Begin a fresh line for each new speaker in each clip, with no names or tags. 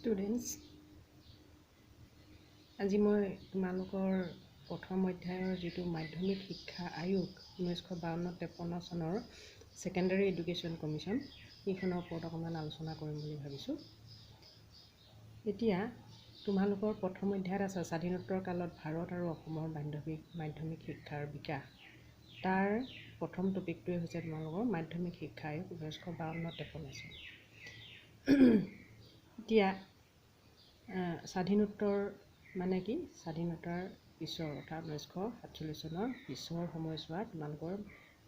Students, আজি মই তোমালোকৰ প্ৰথম অধ্যায়ৰ যিটো মাধ্যমিক শিক্ষা আয়োগ 1952-53 চনৰ সেকেন্ডাৰী এডুকেশ্যন কমিশ্যন এইখনৰ ওপৰত অকণমান আলোচনা কৰিম বুলি ভাবিছোঁ। এতিয়া তোমালোকৰ প্ৰথম অধ্যায়ত আছে স্বাধীনোত্তৰ কালত ভাৰত আৰু অসমৰ মাধ্যমিক শিক্ষাৰ বিকাশ। তাৰ প্ৰথম টপিকটোৱে হৈছে তোমালোকৰ মাধ্যমিক শিক্ষা আয়োগ 1952-53 চন। এতিয়া স্বাধীনোত্তৰ মানে কি? স্বাধীনতাৰ পিছৰ অৰ্থাৎ 1947 চনৰ পিছৰ সময়ছোৱাত তোমালোকৰ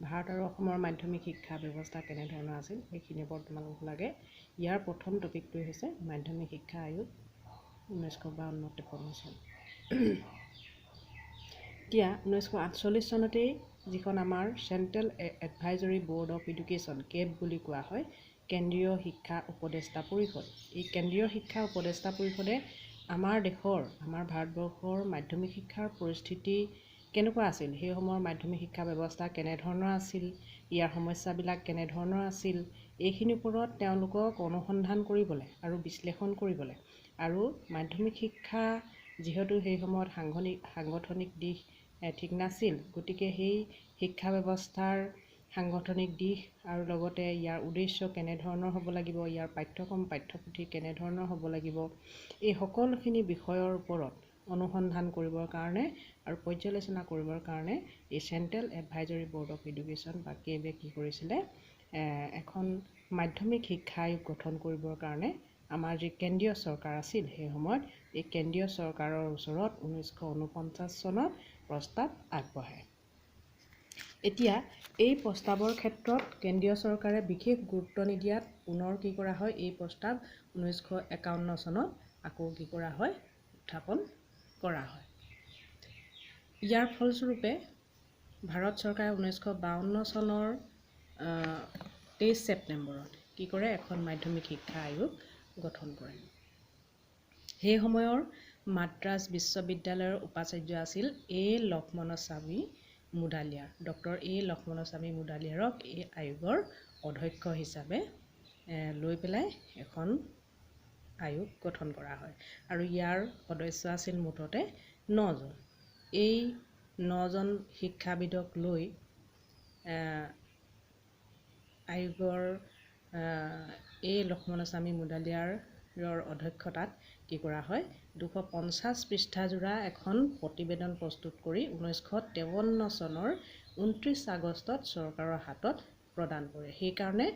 ভাৰত আৰু অসমৰ মাধ্যমিক শিক্ষা ব্যৱস্থা কেনেধৰণৰ আছিল সেইখিনিৰ ওপৰত তোমালোকক লাগে। ইয়াৰ প্ৰথম টপিকটোৱে হৈছে মাধ্যমিক শিক্ষা আয়োগ 1952-53 চন। এতিয়া 1948 চনতেই যিখন আমাৰ central advisory board of education cab বুলি কোৱা হয়, কেন্দ্ৰীয় শিক্ষা উপদেষ্টা পৰিষদ। এই কেন্দ্ৰীয় শিক্ষা উপদেষ্টা পৰিষদে আমাৰ ভাৰতবৰ্ষৰ মাধ্যমিক শিক্ষাৰ পৰিস্থিতি কেনেকুৱা আছিল, সেই সময়ৰ মাধ্যমিক শিক্ষা ব্যৱস্থা কেনেধৰণৰ আছিল, ইয়াৰ সমস্যাবিলাক কেনেধৰণৰ আছিল, এইখিনিৰ ওপৰত তেওঁলোকক অনুসন্ধান কৰিবলৈ আৰু বিশ্লেষণ কৰিবলৈ, আৰু মাধ্যমিক শিক্ষা যিহেতু সেই সময়ত সাংগঠনিক দিশ ঠিক নাছিল, গতিকে সেই শিক্ষা ব্যৱস্থাৰ সাংগঠনিক দিশ আৰু লগতে ইয়াৰ উদ্দেশ্য কেনেধৰণৰ হ'ব লাগিব, ইয়াৰ পাঠ্যপুথি কেনেধৰণৰ হ'ব লাগিব, এই সকলোখিনি বিষয়ৰ ওপৰত অনুসন্ধান কৰিবৰ কাৰণে আৰু পৰ্যালোচনা কৰিবৰ কাৰণে এই central advisory board of education বা কেবে কি কৰিছিলে, এখন মাধ্যমিক শিক্ষা আয়োগ গঠন কৰিবৰ কাৰণে আমাৰ যি কেন্দ্ৰীয় চৰকাৰ আছিল সেই সময়ত এই কেন্দ্ৰীয় চৰকাৰৰ ওচৰত 1949 চনত প্ৰস্তাৱ আগবঢ়ায়। এতিয়া এই প্ৰস্তাৱৰ ক্ষেত্ৰত কেন্দ্ৰীয় চৰকাৰে বিশেষ গুৰুত্ব নিদিয়াত পুনৰ কি কৰা হয়, এই প্ৰস্তাৱ 1951 চনত আকৌ কি কৰা হয়, উত্থাপন কৰা হয়। ইয়াৰ ফলস্বৰূপে ভাৰত চৰকাৰে 1952 চনৰ 23 ছেপ্টেম্বৰত কি কৰে, এখন মাধ্যমিক শিক্ষা আয়োগ গঠন কৰে। সেই সময়ৰ মাদ্ৰাজ বিশ্ববিদ্যালয়ৰ উপাচাৰ্য আছিল এ লক্ষ্মণস্বামী মুডালিয়াৰ। ডক্টৰ এ লক্ষ্মণস্বামী মুডালিয়াৰক এই আয়োগৰ অধ্যক্ষ হিচাপে লৈ পেলাই এখন আয়োগ গঠন কৰা হয়, আৰু ইয়াৰ সদস্য আছিল মুঠতে 9 জন। এই 9 জন শিক্ষাবিদক লৈ আয়োগৰ এ লক্ষ্মণস্বামী মুডালিয়াৰৰ অধ্যক্ষতাত কি কৰা হয়, 250 পৃষ্ঠাজোৰা এখন প্ৰতিবেদন প্ৰস্তুত কৰি 1953 চনৰ 29 আগষ্টত চৰকাৰৰ হাতত প্ৰদান কৰে। সেইকাৰণে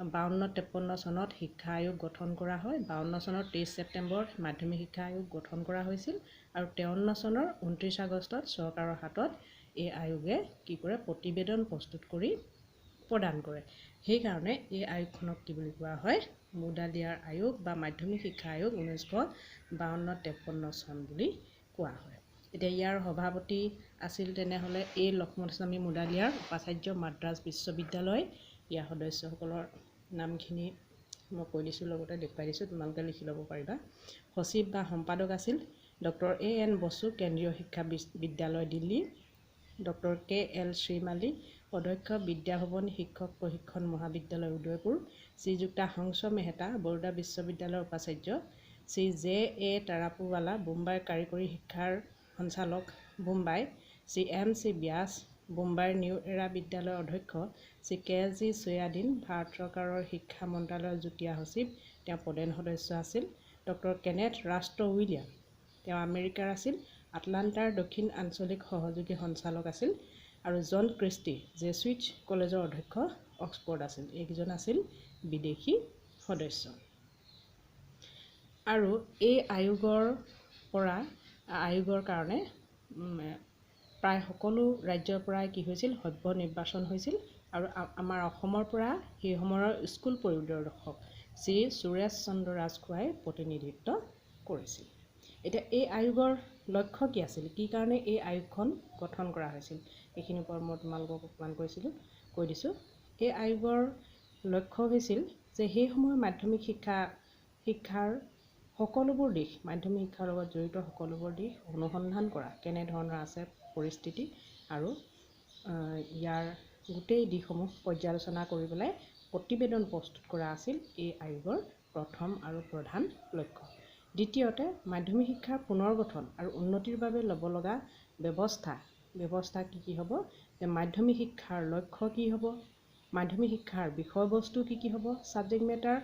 52-53 চনত শিক্ষা আয়োগ গঠন কৰা হয়। 52 চনৰ 23 ছেপ্টেম্বৰত মাধ্যমিক শিক্ষা আয়োগ গঠন কৰা হৈছিল, আৰু 53 চনৰ 29 আগষ্টত চৰকাৰৰ হাতত এই আয়োগে কি কৰে, প্ৰতিবেদন প্ৰস্তুত কৰি প্ৰদান কৰে। সেইকাৰণে এই আয়োগখনক কি বুলি কোৱা হয়, মুডালিয়াৰ আয়োগ বা মাধ্যমিক শিক্ষা আয়োগ 1952-53 চন বুলি কোৱা হয়। এতিয়া ইয়াৰ সভাপতি আছিল তেনেহ'লে এ লক্ষ্মণস্বামী মুডালিয়াৰ, উপাচাৰ্য মাদ্ৰাজ বিশ্ববিদ্যালয়। ইয়াৰ সদস্যসকলৰ নামখিনি মই কৈ দিছোঁ, লগতে দেখুৱাই দিছোঁ, তোমালোকে লিখি ল'ব পাৰিবা। সচিব বা সম্পাদক আছিল ডক্টৰ এ এন বসু, কেন্দ্ৰীয় শিক্ষা বিদ্যালয় দিল্লী। ডক্টৰ কে এল শ্ৰীমালী, অধ্যক্ষ বিদ্যাভৱন শিক্ষক প্ৰশিক্ষণ মহাবিদ্যালয় উদয়পুৰ। শ্ৰীযুক্তা হংস মেহতা, বৰোদা বিশ্ববিদ্যালয়ৰ উপাচাৰ্য। শ্ৰী জে এ তাৰাপুৱালা, বোম্বাইৰ কাৰিকৰী শিক্ষাৰ সঞ্চালক বোম্বাই। শ্ৰী এম চি ব্যাস, বোম্বাইৰ নিউ এৰা বিদ্যালয়ৰ অধ্যক্ষ। শ্ৰী কে জি ছয়াদিন, ভাৰত চৰকাৰৰ শিক্ষা মন্ত্ৰালয়ৰ যুটীয়া সচিব, তেওঁ প্ৰধান সদস্য আছিল। ডক্টৰ কেনেথ ৰাষ্ট্ৰ উইলিয়াম, তেওঁ আমেৰিকাৰ আছিল, আটলাণ্টাৰ দক্ষিণ আঞ্চলিক সহযোগী সঞ্চালক আছিল। আৰু জন ক্ৰিষ্টি, জেছুইট কলেজৰ অধ্যক্ষ, অক্সফৰ্ড আছিল। এইকেইজন আছিল বিদেশী সদস্য। আৰু এই আয়োগৰ কাৰণে প্ৰায় সকলো ৰাজ্যৰ পৰাই কি হৈছিল, সভ্য নিৰ্বাচন হৈছিল, আৰু আমাৰ অসমৰ পৰা সেই সময়ৰ স্কুল পৰিদৰ্শক শ্ৰী সুৰেশ চন্দ্ৰ ৰাজখোৱাই প্ৰতিনিধিত্ব কৰিছিল। এতিয়া এই আয়োগৰ লক্ষ্য কি আছিল, কি কাৰণে এই আয়োগখন গঠন কৰা হৈছিল, এইখিনিৰ ওপৰত মই তোমালোকক অকণমান কৈ দিছোঁ। এই আয়োগৰ লক্ষ্য হৈছিল যে সেই সময়ৰ মাধ্যমিক শিক্ষাৰ সকলোবোৰ দিশ, মাধ্যমিক শিক্ষাৰ লগত জড়িত সকলোবোৰ দিশ অনুসন্ধান কৰা, কেনেধৰণৰ আছে পৰিস্থিতি, আৰু ইয়াৰ গোটেই দিশসমূহ পৰ্যালোচনা কৰি পেলাই প্ৰতিবেদন প্ৰস্তুত কৰা আছিল এই আয়োগৰ প্ৰথম আৰু প্ৰধান লক্ষ্য। দ্বিতীয়তে মাধ্যমিক শিক্ষাৰ পুনৰ্গঠন আৰু উন্নতিৰ বাবে ল'ব লগা ব্যৱস্থা কি হ'ব, যে মাধ্যমিক শিক্ষাৰ লক্ষ্য কি হ'ব, মাধ্যমিক শিক্ষাৰ বিষয়বস্তু কি হ'ব, ছাবজেক্ট মেটাৰ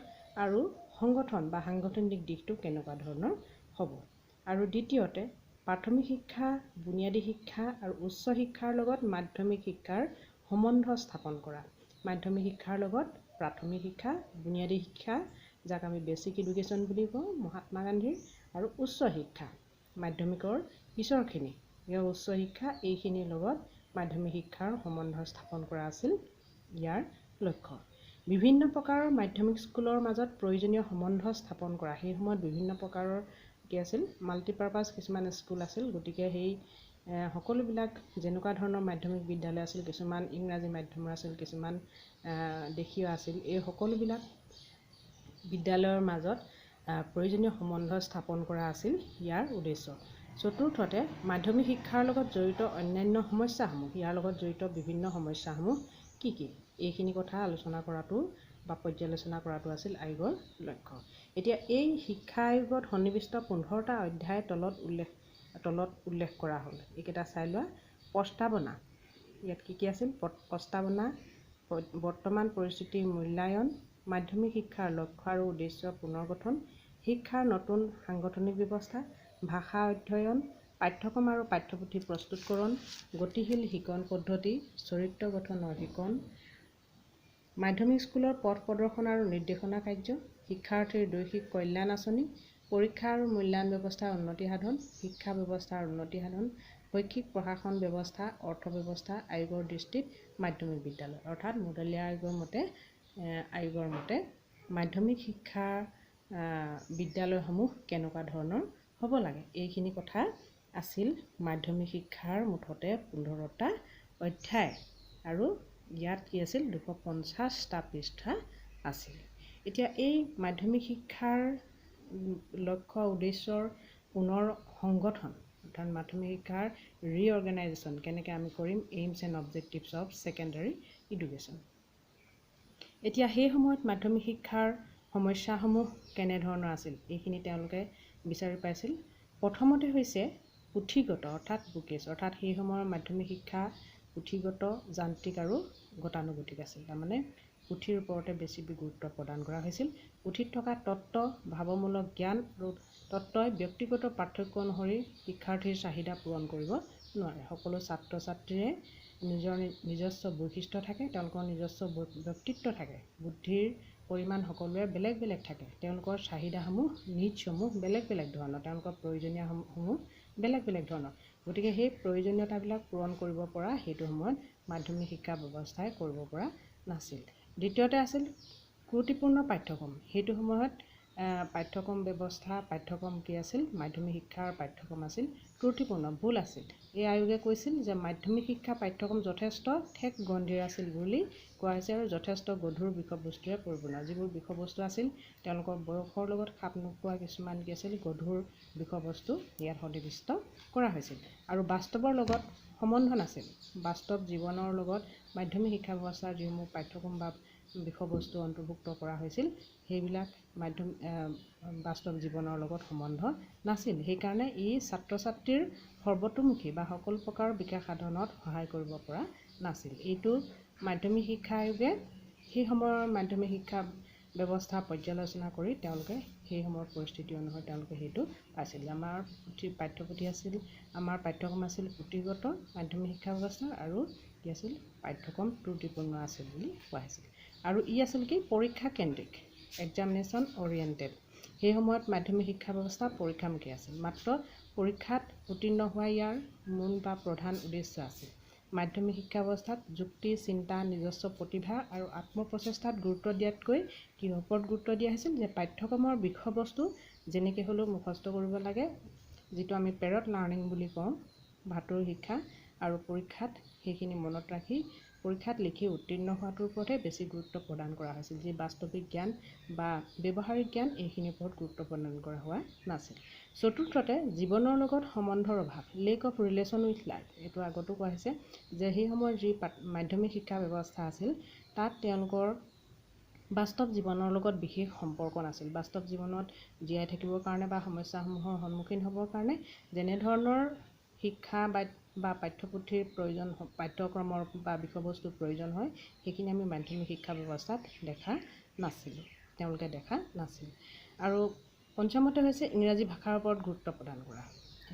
আৰু সংগঠন বা সাংগঠনিক দিশটো কেনেকুৱা ধৰণৰ হ'ব। আৰু দ্বিতীয়তে প্ৰাথমিক শিক্ষা, বুনিয়াদী শিক্ষা আৰু উচ্চ শিক্ষাৰ লগত মাধ্যমিক শিক্ষাৰ সম্বন্ধ স্থাপন কৰা। মাধ্যমিক শিক্ষাৰ লগত প্ৰাথমিক শিক্ষা, বুনিয়াদী শিক্ষা, যাক আমি বেচিক এডুকেশ্যন বুলি কওঁ মহাত্মা গান্ধীৰ, আৰু উচ্চ শিক্ষা মাধ্যমিকৰ পিছৰখিনি উচ্চ শিক্ষা, এইখিনিৰ লগত মাধ্যমিক শিক্ষাৰ সম্বন্ধ স্থাপন কৰা আছিল ইয়াৰ লক্ষ্য। বিভিন্ন প্ৰকাৰৰ মাধ্যমিক স্কুলৰ মাজত প্ৰয়োজনীয় সম্বন্ধ স্থাপন কৰা। সেই সময়ত বিভিন্ন প্ৰকাৰৰ কি আছিল, মাল্টিপাৰ্পাছ কিছুমান স্কুল আছিল। গতিকে সেই সকলোবিলাক যেনেকুৱা ধৰণৰ মাধ্যমিক বিদ্যালয় আছিল, কিছুমান ইংৰাজী মাধ্যমৰ আছিল, কিছুমান দেশীয় আছিল, এই সকলোবিলাক বিদ্যালয়ৰ মাজত প্ৰয়োজনীয় সম্বন্ধ স্থাপন কৰা আছিল ইয়াৰ উদ্দেশ্য। চতুৰ্থতে মাধ্যমিক শিক্ষাৰ লগত জড়িত অন্যান্য সমস্যাসমূহ, ইয়াৰ লগত জড়িত বিভিন্ন সমস্যাসমূহ কি, এইখিনি কথা আলোচনা কৰাটো বা পৰ্যালোচনা কৰাটো আছিল আয়োগৰ লক্ষ্য। এতিয়া এই শিক্ষা আয়োগত সন্নিৱিষ্ট 15টা অধ্যায় তলত উল্লেখ কৰা হ'ল। এইকেইটা চাই লোৱা। প্ৰস্তাৱনা, ইয়াত কি আছিল, প্ৰস্তাৱনা, বৰ্তমান পৰিস্থিতিৰ মূল্যায়ন, মাধ্যমিক শিক্ষাৰ লক্ষ্য আৰু উদ্দেশ্য পুনৰ্গঠন, শিক্ষাৰ নতুন সাংগঠনিক ব্যৱস্থা, ভাষা অধ্যয়ন, পাঠ্যক্ৰম আৰু পাঠ্যপুথি প্ৰস্তুতকৰণ, গতিশীল শিকন পদ্ধতি, চৰিত্ৰ গঠনৰ শিকন, মাধ্যমিক স্কুলৰ পথ প্ৰদৰ্শন আৰু নিৰ্দেশনা কাৰ্য, শিক্ষাৰ্থীৰ দৈহিক কল্যাণ আঁচনি, পৰীক্ষা আৰু মূল্যায়ন ব্যৱস্থাৰ উন্নতি সাধন, শিক্ষা ব্যৱস্থাৰ উন্নতি সাধন, শৈক্ষিক প্ৰশাসন ব্যৱস্থা, অৰ্থ ব্যৱস্থা আয়োগৰ দৃষ্টিত মাধ্যমিক বিদ্যালয়, অৰ্থাৎ মুডালিয়া আয়োগৰ মতে মাধ্যমিক শিক্ষাৰ বিদ্যালয়সমূহ কেনেকুৱা ধৰণৰ হ'ব লাগে। এইখিনি কথা আছিল মাধ্যমিক শিক্ষাৰ মুঠতে 15টা অধ্যায়, আৰু ইয়াত কি আছিল 250টা পৃষ্ঠা আছিল। এতিয়া এই মাধ্যমিক শিক্ষাৰ লক্ষ্য উদ্দেশ্যৰ পুনৰ সংগঠন, অৰ্থাৎ মাধ্যমিক শিক্ষাৰ ৰিঅৰ্গেনাইজেশ্যন কেনেকৈ আমি কৰিম, AIIMS and objectives of secondary education. এতিয়া সেই সময়ত মাধ্যমিক শিক্ষাৰ সমস্যাসমূহ কেনেধৰণৰ আছিল, এইখিনি তেওঁলোকে বিচাৰি পাইছিল। প্ৰথমতে হৈছে পুথিগত, অৰ্থাৎ বুকেজ, অৰ্থাৎ সেই সময়ৰ মাধ্যমিক শিক্ষা পুথিগত, যান্ত্ৰিক আৰু গতানুগতিক আছিল। তাৰমানে পুথিৰ ওপৰতে বেছি গুৰুত্ব প্ৰদান কৰা হৈছিল। পুথিত থকা তত্ত্ব, ভাৱমূলক জ্ঞান আৰু তত্ত্বই ব্যক্তিগত পাৰ্থক্য অনুসৰি শিক্ষাৰ্থীৰ চাহিদা পূৰণ কৰিব নোৱাৰে। সকলো ছাত্ৰ ছাত্ৰীৰে নিজস্ব বৈশিষ্ট্য থাকে, তেওঁলোকৰ নিজস্ব ব্যক্তিত্ব থাকে, বুদ্ধিৰ পৰিমাণ সকলোৰে বেলেগ বেলেগ থাকে, তেওঁলোকৰ চাহিদাসমূহ নিডছসমূহ বেলেগ বেলেগ ধৰণৰ, তেওঁলোকৰ প্ৰয়োজনীয়সমূহ বেলেগ বেলেগ ধৰণৰ। গতিকে সেই প্ৰয়োজনীয়তাবিলাক পূৰণ কৰিব পৰা সেইটো সময়ত মাধ্যমিক শিক্ষা ব্যৱস্থাই কৰিব পৰা নাছিল। দ্বিতীয়তে আছিল ত্ৰুটিপূৰ্ণ পাঠ্যক্ৰম। সেইটো সময়ত পাঠ্যক্ৰম ব্যৱস্থা, পাঠ্যক্ৰম কি আছিল, মাধ্যমিক শিক্ষাৰ পাঠ্যক্ৰম আছিল ত্ৰুটিপূৰ্ণ, ভুল আছিল। এই আয়োগে কৈছিল যে মাধ্যমিক শিক্ষা পাঠ্যক্ৰম যথেষ্ট ঠেক গণ্ডিৰ আছিল বুলি কোৱা হৈছে, আৰু যথেষ্ট গধুৰ বিষয়বস্তুৰে পৰিপূৰ্ণ। যিবোৰ বিষয়বস্তু আছিল তেওঁলোকৰ বয়সৰ লগত খাপ নোপোৱা কিছুমান কি আছিল গধুৰ বিষয়বস্তু ইয়াত সন্নিৱিষ্ট কৰা হৈছিল, আৰু বাস্তৱৰ লগত সম্বন্ধ নাছিল। বাস্তৱ জীৱনৰ লগত মাধ্যমিক শিক্ষা ব্যৱস্থাৰ যিসমূহ পাঠ্যক্ৰম বা বিষয়বস্তু অন্তৰ্ভুক্ত কৰা হৈছিল সেইবিলাক বাস্তৱ জীৱনৰ লগত সম্বন্ধ নাছিল। সেইকাৰণে ই ছাত্ৰ ছাত্ৰীৰ সৰ্বতোমুখী বা সকলো প্ৰকাৰৰ বিকাশ সাধনত সহায় কৰিব পৰা নাছিল। এইটো মাধ্যমিক শিক্ষা আয়োগে সেই সময়ৰ মাধ্যমিক শিক্ষা ব্যৱস্থা পৰ্যালোচনা কৰি তেওঁলোকে সেই সময়ৰ পৰিস্থিতি অনুসৰি তেওঁলোকে সেইটো পাইছিল। আমাৰ পাঠ্যপুথি আছিল, আমাৰ পাঠ্যক্ৰম আছিল পুথিগত মাধ্যমিক শিক্ষা ব্যৱস্থাৰ, আৰু কি আছিল পাঠ্যক্ৰম ত্ৰুটিপূৰ্ণ আছিল বুলি কোৱা হৈছিল। আৰু ই আছিল কি পৰীক্ষা কেন্দ্ৰিক, এক্সামিনেশ্যন অৰিয়েণ্টেড। সেই সময়ত মাধ্যমিক শিক্ষা ব্যৱস্থা পৰীক্ষামুখী আছিল, মাত্ৰ পৰীক্ষাত উত্তীৰ্ণ হোৱা ইয়াৰ মূল বা প্ৰধান উদ্দেশ্য আছিল। মাধ্যমিক শিক্ষা ব্যৱস্থাত যুক্তি, চিন্তা, নিজস্ব প্ৰতিভা আৰু আত্মপ্ৰচেষ্টাত গুৰুত্ব দিয়াতকৈ কিহৰ ওপৰত গুৰুত্ব দিয়া হৈছিল, যে পাঠ্যক্ৰমৰ বিষয়বস্তু যেনেকৈ হ'লেও মুখস্থ কৰিব লাগে, যিটো আমি পেৰট লাৰ্ণিং বুলি কওঁ, ভাটৌৰ শিক্ষা, আৰু পৰীক্ষাত সেইখিনি মনত ৰাখি পৰীক্ষাত লিখি উত্তীৰ্ণ হোৱাটোৰ ওপৰতহে বেছি গুৰুত্ব প্ৰদান কৰা হৈছিল। যি বাস্তৱিক জ্ঞান বা ব্যৱহাৰিক জ্ঞান এইখিনিৰ ওপৰত গুৰুত্ব প্ৰদান কৰা হোৱা নাছিল। চতুৰ্থতে জীৱনৰ লগত সম্বন্ধৰ অভাৱ, lake of relation with life. এইটো আগতো কোৱা হৈছে যে সেই সময়ৰ যি মাধ্যমিক শিক্ষা ব্যৱস্থা আছিল তাত তেওঁলোকৰ বাস্তৱ জীৱনৰ লগত বিশেষ সম্পৰ্ক নাছিল। বাস্তৱ জীৱনত জীয়াই থাকিবৰ কাৰণে বা সমস্যাসমূহৰ সন্মুখীন হ'বৰ কাৰণে যেনেধৰণৰ শিক্ষা বা পাঠ্যপুথিৰ প্ৰয়োজন, পাঠ্যক্ৰমৰ বা বিষয়বস্তুৰ প্ৰয়োজন হয়, সেইখিনি আমি মাধ্যমিক শিক্ষা ব্যৱস্থাত দেখা নাছিলোঁ, তেওঁলোকে দেখা নাছিল। আৰু পঞ্চমতে হৈছে ইংৰাজী ভাষাৰ ওপৰত গুৰুত্ব প্ৰদান কৰা।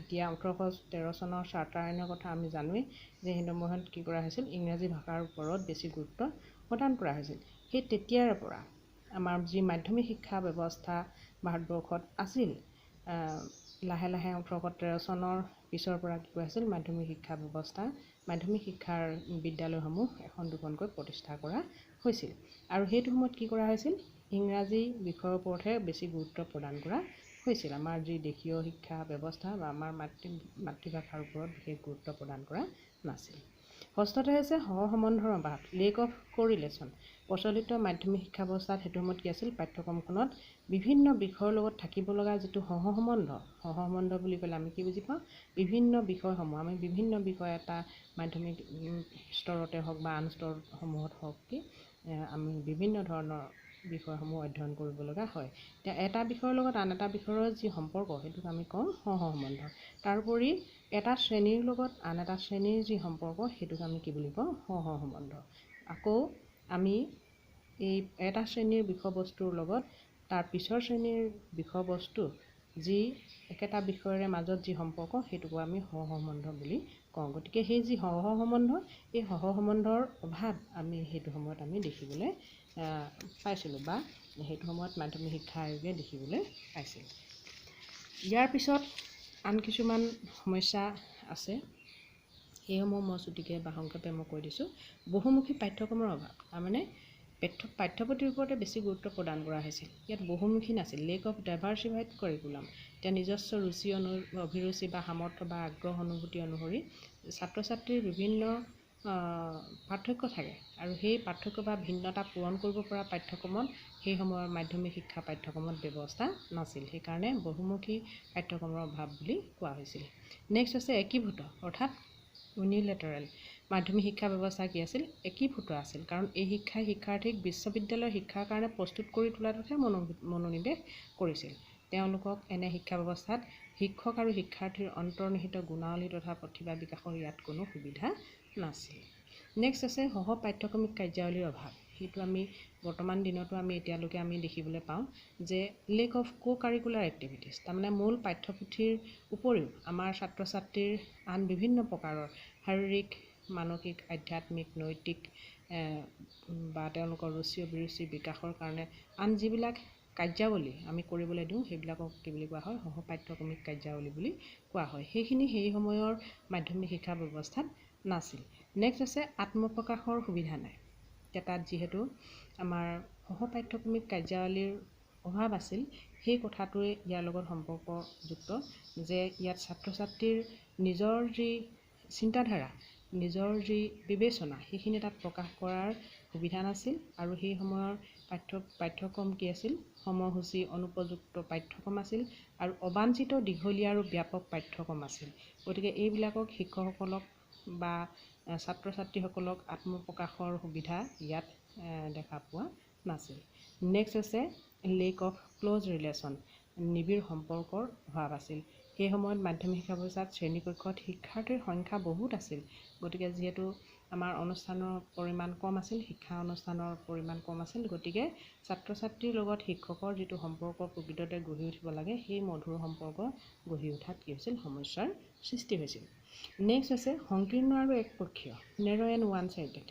এতিয়া 1813 চনৰ চাৰ্টাৰ আইনৰ কথা আমি জানোৱেই যে সেই সময়ত কি কৰা হৈছিল, ইংৰাজী ভাষাৰ ওপৰত বেছি গুৰুত্ব প্ৰদান কৰা হৈছিল। সেই তেতিয়াৰ পৰা আমাৰ যি মাধ্যমিক শিক্ষা ব্যৱস্থা ভাৰতবৰ্ষত আছিল, লাহে লাহে 1813 চনৰ পিছৰ পৰা কি কৰা হৈছিল, মাধ্যমিক শিক্ষা ব্যৱস্থা, মাধ্যমিক শিক্ষাৰ বিদ্যালয়সমূহ এখন দুখনকৈ প্ৰতিষ্ঠা কৰা হৈছিল। আৰু সেইটো সময়ত কি কৰা হৈছিল, ইংৰাজী বিষয়ৰ ওপৰতহে বেছি গুৰুত্ব প্ৰদান কৰা হৈছিল। আমাৰ যি দেশীয় শিক্ষা ব্যৱস্থা বা আমাৰ মাতৃভাষাৰ ওপৰত বিশেষ গুৰুত্ব প্ৰদান কৰা নাছিল। ষষ্ঠতে হৈছে সহসম্বন্ধৰ অভাৱ, লেক অফ কোৰিলেশ্যন। প্ৰচলিত মাধ্যমিক শিক্ষা ব্যৱস্থাত সেইটো সময়ত কি আছিল, পাঠ্যক্ৰমখনত বিভিন্ন বিষয়ৰ লগত থাকিব লগা যিটো সহসম্বন্ধ বুলি ক'লে আমি কি বুজি পাওঁ, বিভিন্ন বিষয়সমূহ, আমি বিভিন্ন বিষয় এটা মাধ্যমিক স্তৰতে হওক বা আন স্তৰসমূহত হওক কি আমি বিভিন্ন ধৰণৰ বিষয়সমূহ অধ্যয়ন কৰিব লগা হয়। এতিয়া এটা বিষয়ৰ লগত আন এটা বিষয়ৰ যি সম্পৰ্ক, সেইটোক আমি কওঁ সহসম্বন্ধ। তাৰোপৰি এটা শ্ৰেণীৰ লগত আন এটা শ্ৰেণীৰ যি সম্পৰ্ক, সেইটোক আমি কি বুলি কওঁ, সহসম্বন্ধ। আকৌ আমি এই এটা শ্ৰেণীৰ বিষয়বস্তুৰ লগত তাৰ পিছৰ শ্ৰেণীৰ বিষয়বস্তু যি একেটা বিষয়ৰে মাজত যি সম্পৰ্ক, সেইটোকো আমি সহসম্বন্ধ বুলি কওঁ। গতিকে সেই যি সহসম্বন্ধ, এই সহসম্বন্ধৰ অভাৱ আমি সেইটো সময়ত আমি দেখিবলৈ পাইছিলোঁ বা সেইটো সময়ত মাধ্যমিক শিক্ষা আয়োগে দেখিবলৈ পাইছিল। ইয়াৰ পিছত আন কিছুমান সমস্যা আছে, সেইসমূহ মই চুটিকৈ বা সংক্ষেপে মই কৈ দিছোঁ। বহুমুখী পাঠ্যক্ৰমৰ অভাৱ, তাৰমানে পাঠ্যপুথিৰ ওপৰতে বেছি গুৰুত্ব প্ৰদান কৰা হৈছিল। ইয়াত বহুমুখী নাছিল, লেক অফ ডাইভাৰ্চিফাইড কাৰিকুলাম। এতিয়া নিজস্ব ৰুচি অভিৰুচি বা সামৰ্থ্য বা আগ্ৰহ অনুভূতি অনুসৰি ছাত্ৰ ছাত্ৰীৰ বিভিন্ন পাৰ্থক্য থাকে, আৰু সেই পাৰ্থক্য বা ভিন্নতা পূৰণ কৰিব পৰা পাঠ্যক্ৰমত সেই সময়ৰ মাধ্যমিক শিক্ষা পাঠ্যক্ৰমত ব্যৱস্থা নাছিল। সেইকাৰণে বহুমুখী পাঠ্যক্ৰমৰ অভাৱ বুলি কোৱা হৈছিল। নেক্সট হৈছে একীভূত, অৰ্থাৎ ইউনিলেটাৰেল। মাধ্যমিক শিক্ষা ব্যৱস্থা কি আছিল, একীভূত আছিল, কাৰণ এই শিক্ষাই শিক্ষাৰ্থীক বিশ্ববিদ্যালয়ৰ শিক্ষাৰ কাৰণে প্ৰস্তুত কৰি তোলাতহে মনোনিৱেশ কৰিছিল। তেওঁলোকক এনে শিক্ষা ব্যৱস্থাত শিক্ষক আৰু শিক্ষাৰ্থীৰ অন্তৰ্নিহিত গুণাৱলী তথা প্ৰতিভা বিকাশৰ ইয়াত কোনো সুবিধা নাছিল। নেক্সট আছে সহ পাঠ্যক্ৰমিক কাৰ্যাৱলীৰ অভাৱ। সেইটো আমি বৰ্তমান দিনতো আমি এতিয়ালৈকে আমি দেখিবলৈ পাওঁ যে লেক অফ কাৰিকুলাৰ এক্টিভিটিছ, তাৰমানে মূল পাঠ্যপুথিৰ উপৰিও আমাৰ ছাত্ৰ ছাত্ৰীৰ আন বিভিন্ন প্ৰকাৰৰ শাৰীৰিক, মানসিক, আধ্যাত্মিক, নৈতিক বা তেওঁলোকৰ ৰুচি অভিৰুচি বিকাশৰ কাৰণে আন যিবিলাক কাৰ্যাৱলী আমি কৰিবলৈ দিওঁ, সেইবিলাকক কি বুলি কোৱা হয়, সহ পাঠ্যক্ৰমিক কাৰ্যাৱলী বুলি কোৱা হয়। সেইখিনি সেই সময়ৰ মাধ্যমিক শিক্ষা ব্যৱস্থাত নাছিল। নেক্সট আছে আত্মপ্ৰকাশৰ সুবিধা নাই। তাত যিহেতু আমাৰ সহ পাঠ্যক্ৰমিক কাৰ্যাৱলীৰ অভাৱ আছিল, সেই কথাটোৱে ইয়াৰ লগত সম্পৰ্কযুক্ত যে ইয়াত ছাত্ৰ ছাত্ৰীৰ নিজৰ যি চিন্তাধাৰা, নিজৰ যি বিবেচনা, সেইখিনি তাত প্ৰকাশ কৰাৰ সুবিধা নাছিল। আৰু সেই সময়ৰ পাঠ্যক্ৰম কি আছিল, সময়সূচী অনুপযুক্ত পাঠ্যক্ৰম আছিল আৰু অবাঞ্ছিত দীঘলীয়া আৰু ব্যাপক পাঠ্যক্ৰম আছিল। গতিকে এইবিলাকক শিক্ষকসকলক বা ছাত্ৰ ছাত্ৰীসকলক আত্মপ্ৰকাশৰ সুবিধা ইয়াত দেখা পোৱা নাছিল। নেক্সট আছে লেক অফ ক্ল'জ ৰিলেশ্যন, নিবিড় সম্পৰ্কৰ অভাৱ আছিল। সেই সময়ত মাধ্যমিক শিক্ষা ব্যৱস্থাত শ্ৰেণীকক্ষত শিক্ষাৰ্থীৰ সংখ্যা বহুত আছিল। গতিকে যিহেতু আমাৰ অনুষ্ঠানৰ পৰিমাণ কম আছিল, শিক্ষা অনুষ্ঠানৰ পৰিমাণ কম আছিল, গতিকে ছাত্ৰ ছাত্ৰীৰ লগত শিক্ষকৰ যিটো সম্পৰ্ক প্ৰকৃততে গঢ়ি উঠিব লাগে, সেই মধুৰ সম্পৰ্ক গঢ়ি উঠাত কি হৈছিল, সমস্যাৰ সৃষ্টি হৈছিল। নেক্সট হৈছে সংকীৰ্ণ আৰু একপক্ষীয়, নেৰ' এণ্ড ওৱান চাইডেড।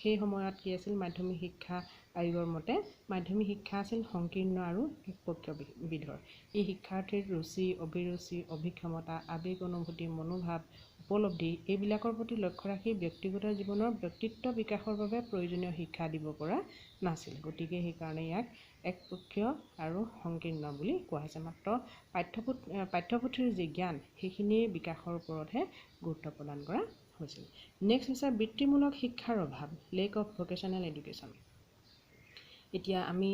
সেই সময়ত কি আছিল, মাধ্যমিক শিক্ষা আয়োগৰ মতে মাধ্যমিক শিক্ষা আছিল সংকীৰ্ণ আৰু একপক্ষীয় বিধৰ। এই শিক্ষাৰ্থীৰ ৰুচি অভিৰুচি, অভিক্ষমতা, আৱেগ অনুভূতি, মনোভাৱ, উপলব্ধি এইবিলাকৰ প্ৰতি লক্ষ্য ৰাখি ব্যক্তিগত জীৱনৰ ব্যক্তিত্ব বিকাশৰ বাবে প্ৰয়োজনীয় শিক্ষা দিব পৰা নাছিল। গতিকে সেইকাৰণে ইয়াক একপক্ষীয় আৰু সংকীৰ্ণ বুলি কোৱা হৈছে। মাত্ৰ পাঠ্যপুথিৰ যি জ্ঞান, সেইখিনিৰ বিকাশৰ ওপৰতহে গুৰুত্ব প্ৰদান কৰা হৈছিল। নেক্সট হৈছে বৃত্তিমূলক শিক্ষাৰ অভাৱ, লেক অফ ভকেশ্যনেল এডুকেশ্যন। এতিয়া আমি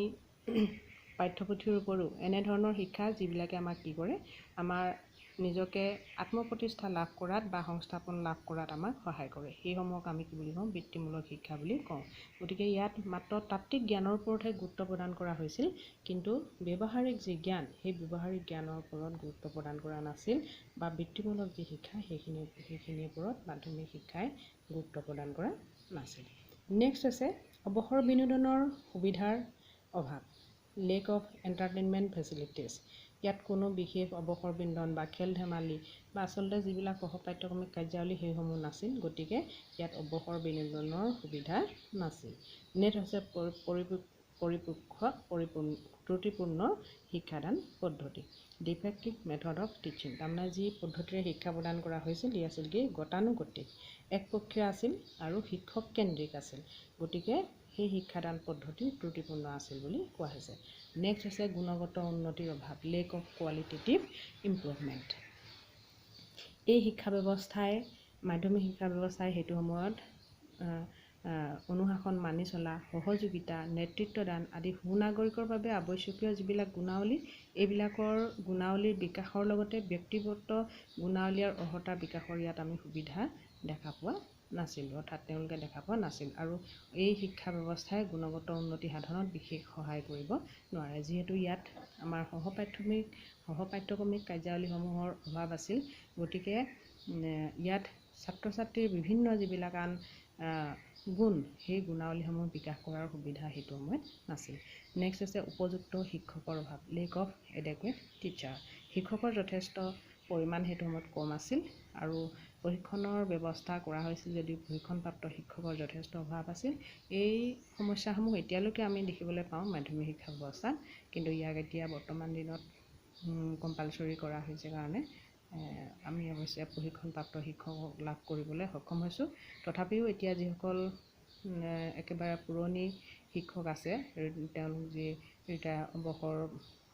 পাঠ্যপুথিৰ উপৰিও এনেধৰণৰ শিক্ষা যিবিলাকে আমাক কি কৰে, আমাৰ নিজকে আত্মপ্ৰতিষ্ঠা লাভ কৰাত বা সংস্থাপন লাভ কৰাত আমাক সহায় কৰে। সেইসমূহক আমি কি বুলি কওঁ, বৃত্তিমূলক শিক্ষা বুলি কওঁ। গতিকে ইয়াত মাত্ৰ তাত্ত্বিক জ্ঞানৰ ওপৰতহে গুৰুত্ব প্ৰদান কৰা হৈছিল, কিন্তু ব্যৱহাৰিক যি জ্ঞান, সেই ব্যৱহাৰিক জ্ঞানৰ ওপৰত গুৰুত্ব প্ৰদান কৰা নাছিল, বা বৃত্তিমূলক যি শিক্ষা সেইখিনিৰ ওপৰত মাধ্যমিক শিক্ষাই গুৰুত্ব প্ৰদান কৰা নাছিল। নেক্সট আছে অৱসৰ বিনোদনৰ সুবিধাৰ অভাৱ, লেক অফ এণ্টাৰটেইনমেণ্ট ফেচিলিটিজ। ইয়াত কোনো বিশেষ অৱসৰ বিনোদন বা খেল ধেমালি বা আচলতে যিবিলাক সহপাঠ্যক্ৰমিক কাৰ্যাৱলী সেইসমূহ নাছিল, গতিকে ইয়াত অৱসৰ বিনোদনৰ সুবিধা নাছিল। নেক্সট হৈছে ত্ৰুটিপূৰ্ণ শিক্ষাদান পদ্ধতি, ডিফেক্টিভ মেথড অফ টিচিং। তাৰমানে যি পদ্ধতিৰে শিক্ষা প্ৰদান কৰা হৈছিল ই আছিল কি গতানুগতিক, একপক্ষীয় আছিল আৰু শিক্ষক কেন্দ্ৰিক আছিল। গতিকে সেই শিক্ষাদান পদ্ধতি ত্ৰুটিপূৰ্ণ আছিল বুলি কোৱা হৈছে। নেক্সট হৈছে গুণগত উন্নতিৰ অভাৱ, লেক অফ কোৱালিটেটিভ ইম্প্ৰুভমেণ্ট। এই শিক্ষা ব্যৱস্থাই মাধ্যমিক শিক্ষা ব্যৱস্থাই সেইটো সময়ত অনুশাসন মানি চলা, সহযোগিতা, নেতৃত্বদান আদি সুনাগৰিকৰ বাবে আৱশ্যকীয় যিবিলাক গুণাৱলী, এইবিলাকৰ গুণাৱলীৰ বিকাশৰ লগতে ব্যক্তিগত গুণাৱলী আৰু অৰ্হতাৰ বিকাশৰ ইয়াত আমি সুবিধা দেখা পোৱা নাছিলোঁ, অৰ্থাৎ তেওঁলোকে দেখা পোৱা নাছিল। আৰু এই শিক্ষা ব্যৱস্থাই গুণগত উন্নতি সাধনত বিশেষ সহায় কৰিব নোৱাৰে, যিহেতু ইয়াত আমাৰ সহপাঠ্যক্ৰমিক কাৰ্যাৱলীসমূহৰ অভাৱ আছিল। গতিকে ইয়াত ছাত্ৰ ছাত্ৰীৰ বিভিন্ন যিবিলাক আন গুণ, সেই গুণাৱলীসমূহ বিকাশ কৰাৰ সুবিধা সেইটো সময়ত নাছিল। নেক্সট হৈছে উপযুক্ত শিক্ষকৰ অভাৱ, লেক অফ এডেকুৱেট টিচাৰ। শিক্ষকৰ যথেষ্ট পৰিমাণ সেইটো সময়ত কম আছিল, আৰু প্ৰশিক্ষণৰ ব্যৱস্থা কৰা হৈছিল যদিও প্ৰশিক্ষণপ্ৰাপ্ত শিক্ষকৰ যথেষ্ট অভাৱ আছিল। এই সমস্যাসমূহ এতিয়ালৈকে আমি দেখিবলৈ পাওঁ মাধ্যমিক শিক্ষা ব্যৱস্থাত, কিন্তু ইয়াক এতিয়া বৰ্তমান দিনত কম্পালচৰি কৰা হৈছে কাৰণে আমি অৱশ্যে প্ৰশিক্ষণপ্ৰাপ্ত শিক্ষক লাভ কৰিবলৈ সক্ষম হৈছোঁ। তথাপিও এতিয়া যিসকল একেবাৰে পুৰণি শিক্ষক আছে, তেওঁলোক যি অৱসৰ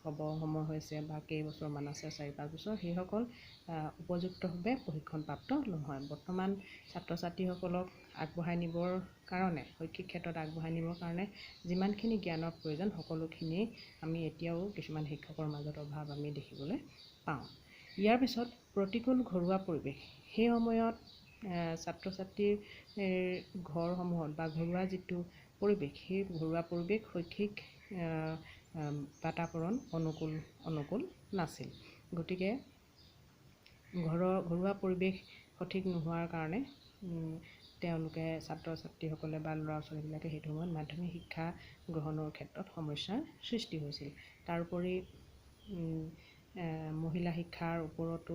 হ'ব সময় হৈছে বা কেইবছৰমান আছে, 4-5 বছৰ, সেইসকল উপযুক্তভাৱে প্ৰশিক্ষণপ্ৰাপ্ত নহয়। বৰ্তমান ছাত্ৰ ছাত্ৰীসকলক আগবঢ়াই নিবৰ কাৰণে, শৈক্ষিক ক্ষেত্ৰত আগবঢ়াই নিবৰ কাৰণে যিমানখিনি জ্ঞানৰ প্ৰয়োজন, সকলোখিনি আমি এতিয়াও কিছুমান শিক্ষকৰ মাজত অভাৱ আমি দেখিবলৈ পাওঁ। ইয়াৰ পিছত প্ৰতিকূল ঘৰুৱা পৰিৱেশ। সেই সময়ত ছাত্ৰ ছাত্ৰীৰ ঘৰসমূহত বা ঘৰুৱা যিটো পৰিৱেশ, সেই ঘৰুৱা পৰিৱেশ শৈক্ষিক বাতাবৰণ অনুকূল নাছিল। গতিকে ঘৰুৱা পৰিৱেশ সঠিক নোহোৱাৰ কাৰণে তেওঁলোকে ছাত্ৰ ছাত্ৰীসকলে বা ল'ৰা ছোৱালীবিলাকে সেইটো সময়ত মাধ্যমিক শিক্ষা গ্ৰহণৰ ক্ষেত্ৰত সমস্যাৰ সৃষ্টি হৈছিল। তাৰোপৰি মহিলা শিক্ষাৰ ওপৰতো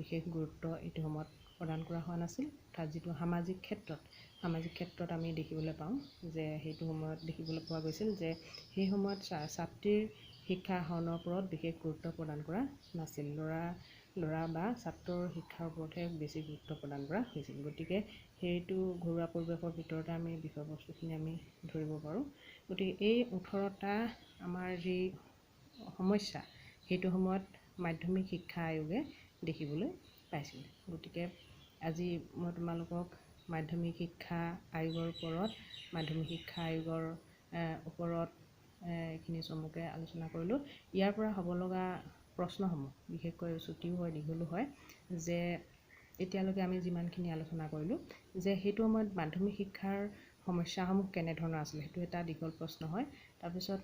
বিশেষ গুৰুত্ব এইটো সময়ত প্ৰদান কৰা হোৱা নাছিল। অৰ্থাৎ যিটো সামাজিক ক্ষেত্ৰত আমি দেখিবলৈ পাওঁ যে সেইটো সময়ত দেখিবলৈ পোৱা গৈছিল যে সেই সময়ত ছাত্ৰীৰ শিক্ষা আহৰণৰ ওপৰত বিশেষ গুৰুত্ব প্ৰদান কৰা নাছিল। ল'ৰা বা ছাত্ৰৰ শিক্ষাৰ ওপৰতহে বেছি গুৰুত্ব প্ৰদান কৰা হৈছিল। গতিকে সেইটো ঘৰুৱা পৰিৱেশৰ ভিতৰতে আমি বিষয়বস্তুখিনি আমি ধৰিব পাৰোঁ। গতিকে এই 18টা আমাৰ যি সমস্যা, সেইটো সময়ত মাধ্যমিক শিক্ষা আয়োগে দেখিবলৈ পাইছিল। গতিকে আজি মই তোমালোকক মাধ্যমিক শিক্ষা আয়োগৰ ওপৰত এইখিনি চমুকৈ আলোচনা কৰিলোঁ। ইয়াৰ পৰা হ'ব লগা প্ৰশ্নসমূহ বিশেষকৈ ছুটিও হয়, দীঘলো হয়, যে এতিয়ালৈকে আমি যিমানখিনি আলোচনা কৰিলোঁ যে সেইটো সময়ত মাধ্যমিক শিক্ষাৰ সমস্যাসমূহ কেনেধৰণৰ আছিলে, সেইটো এটা দীঘল প্ৰশ্ন হয়। তাৰপিছত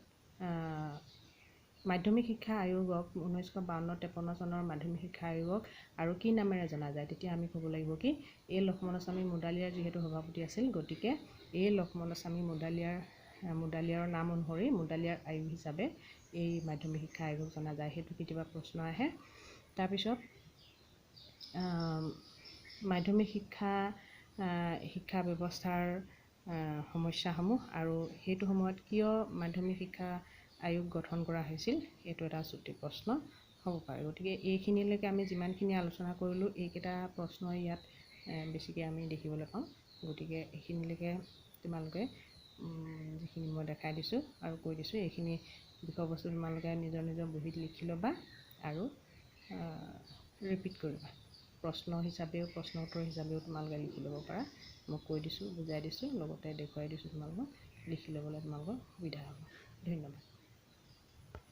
মাধ্যমিক শিক্ষা আয়োগক 1952-53 চনৰ মাধ্যমিক শিক্ষা আয়োগক আৰু কি নামেৰে জনা যায়, তেতিয়া আমি ক'ব লাগিব কি এ লক্ষ্মণস্বামী মুডালিয়াৰ যিহেতু সভাপতি আছিল, গতিকে এই লক্ষ্মণস্বামী মুডালিয়াৰৰ নাম অনুসৰি মুডালিয়াৰ আয়োগ হিচাপে এই মাধ্যমিক শিক্ষা আয়োগক জনা যায়। সেইটো কেতিয়াবা প্ৰশ্ন আহে। তাৰপিছত মাধ্যমিক শিক্ষা ব্যৱস্থাৰ সমস্যাসমূহ আৰু সেইটো সময়ত কিয় মাধ্যমিক শিক্ষা আয়োগ গঠন কৰা হৈছিল, এইটো এটা ছুটি প্ৰশ্ন হ'ব পাৰে। গতিকে এইখিনিলৈকে আমি যিমানখিনি আলোচনা কৰিলোঁ, এইকেইটা প্ৰশ্ন ইয়াত বেছিকৈ আমি দেখিবলৈ পাওঁ। গতিকে এইখিনিলৈকে তোমালোকে যিখিনি মই দেখাই দিছোঁ আৰু কৈ দিছোঁ, এইখিনি বিষয়বস্তু তোমালোকে নিজৰ বহীত লিখি ল'বা আৰু ৰিপিট কৰিবা। প্ৰশ্ন উত্তৰ হিচাপেও তোমালোকে লিখি ল'ব পাৰা। মই কৈ দিছোঁ, বুজাই দিছোঁ, লগতে দেখুৱাই দিছোঁ, তোমালোকক লিখি ল'বলৈ তোমালোকৰ সুবিধা হ'ব। ধন্যবাদ।